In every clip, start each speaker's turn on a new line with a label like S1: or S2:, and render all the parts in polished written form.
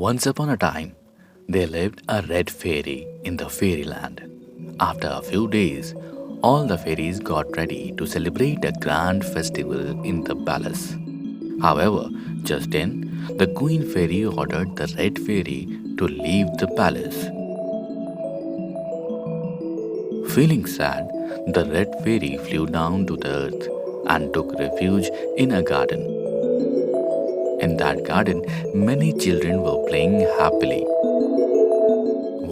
S1: Once upon a time, there lived a red fairy in the fairyland. After a few days, all the fairies got ready to celebrate a grand festival in the palace. However, just then, the queen fairy ordered the red fairy to leave the palace. Feeling sad, the red fairy flew down to the earth and took refuge in a garden. In that garden, many children were playing happily.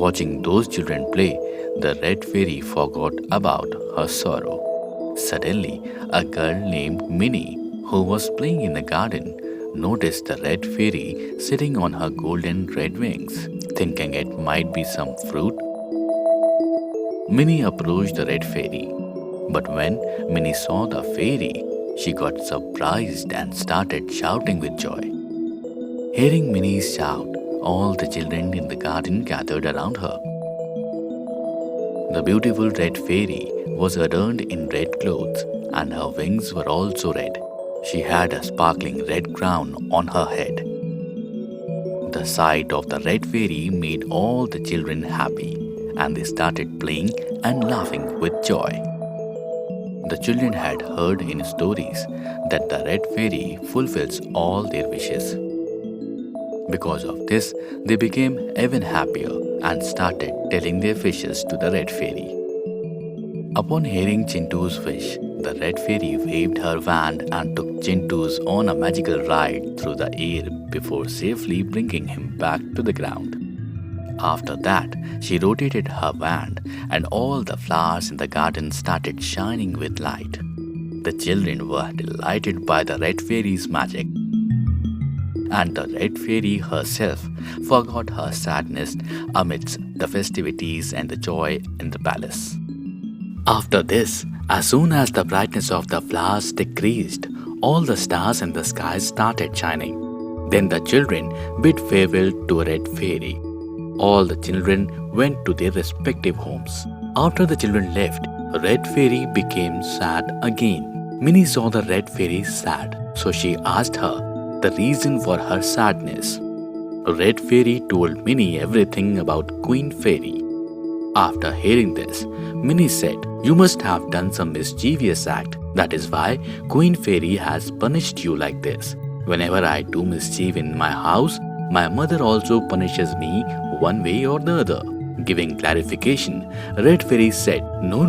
S1: Watching those children play, the red fairy forgot about her sorrow. Suddenly, a girl named Minnie, who was playing in the garden, noticed the red fairy sitting on her golden red wings. Thinking it might be some fruit, Minnie approached the red fairy. But when Minnie saw the fairy, she got surprised and started shouting with joy. Hearing Minnie's shout, all the children in the garden gathered around her. The beautiful red fairy was adorned in red clothes and her wings were also red. She had a sparkling red crown on her head. The sight of the red fairy made all the children happy and they started playing and laughing with joy. The children had heard in stories that the red fairy fulfills all their wishes. Because of this, they became even happier and started telling their wishes to the red fairy. Upon hearing Chintu's wish, the red fairy waved her wand and took Chintu's on a magical ride through the air before safely bringing him back to the ground. After that, she rotated her wand and all the flowers in the garden started shining with light. The children were delighted by the red fairy's magic. And the red fairy herself forgot her sadness amidst the festivities and the joy in the palace. After this, as soon as the brightness of the flowers decreased, all the stars in the sky started shining. Then the children bid farewell to a red fairy. All the children went to their respective homes. After the children left, Red Fairy became sad again. Minnie saw the Red Fairy sad, so she asked her the reason for her sadness. Red Fairy told Minnie everything about Queen Fairy. After hearing this, Minnie said, "You must have done some mischievous act. That is why Queen Fairy has punished you like this. Whenever I do mischief in my house, my mother also punishes me one way or the other." Giving clarification, Red Fairy said, No.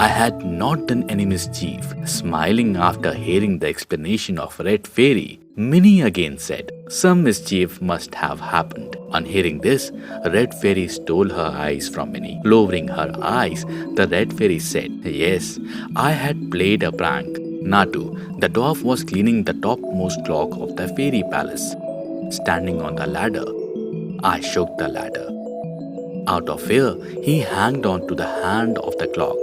S1: I had not done any mischief." Smiling after hearing the explanation of Red Fairy, Minnie again said, "Some mischief must have happened." On hearing this, Red Fairy stole her eyes from Minnie. Lowering her eyes, the Red Fairy said, "Yes, I had played a prank. Natu, the dwarf, was cleaning the topmost clock of the fairy palace. Standing on the ladder, I shook the ladder. Out of fear, he hanged on to the hand of the clock,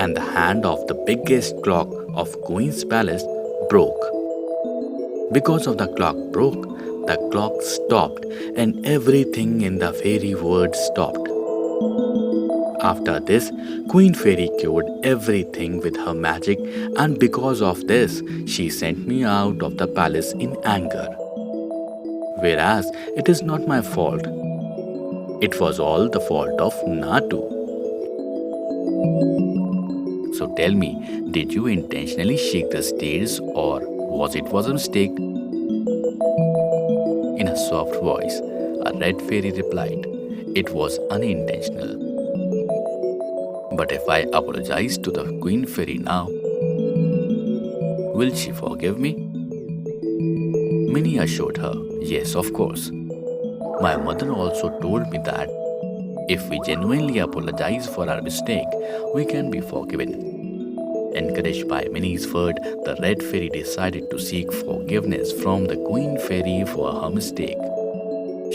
S1: and the hand of the biggest clock of Queen's palace broke. Because of the clock stopped and everything in the fairy world stopped. After this, Queen Fairy cured everything with her magic, and because of this, she sent me out of the palace in anger. Whereas it is not my fault. It was all the fault of Natu." So tell me, did you intentionally shake the stairs or was it a mistake? In a soft voice, a red fairy replied, "It was unintentional. But if I apologize to the Queen Fairy now, will she forgive me?" Minnie assured her, "Yes, of course. My mother also told me that if we genuinely apologize for our mistake, we can be forgiven." Encouraged by Minnie's word, the Red Fairy decided to seek forgiveness from the Queen Fairy for her mistake.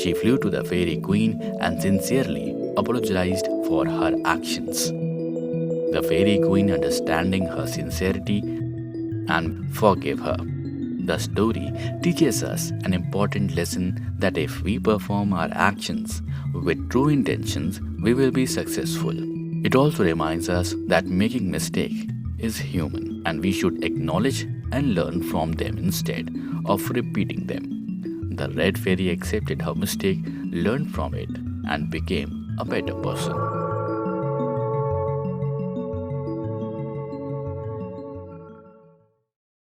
S1: She flew to the Fairy Queen and sincerely apologized for her actions. The Fairy Queen, understanding her sincerity, and forgave her. The story teaches us an important lesson that if we perform our actions with true intentions, we will be successful. It also reminds us that making mistakes is human and we should acknowledge and learn from them instead of repeating them. The red fairy accepted her mistake, learned from it, and became a better person.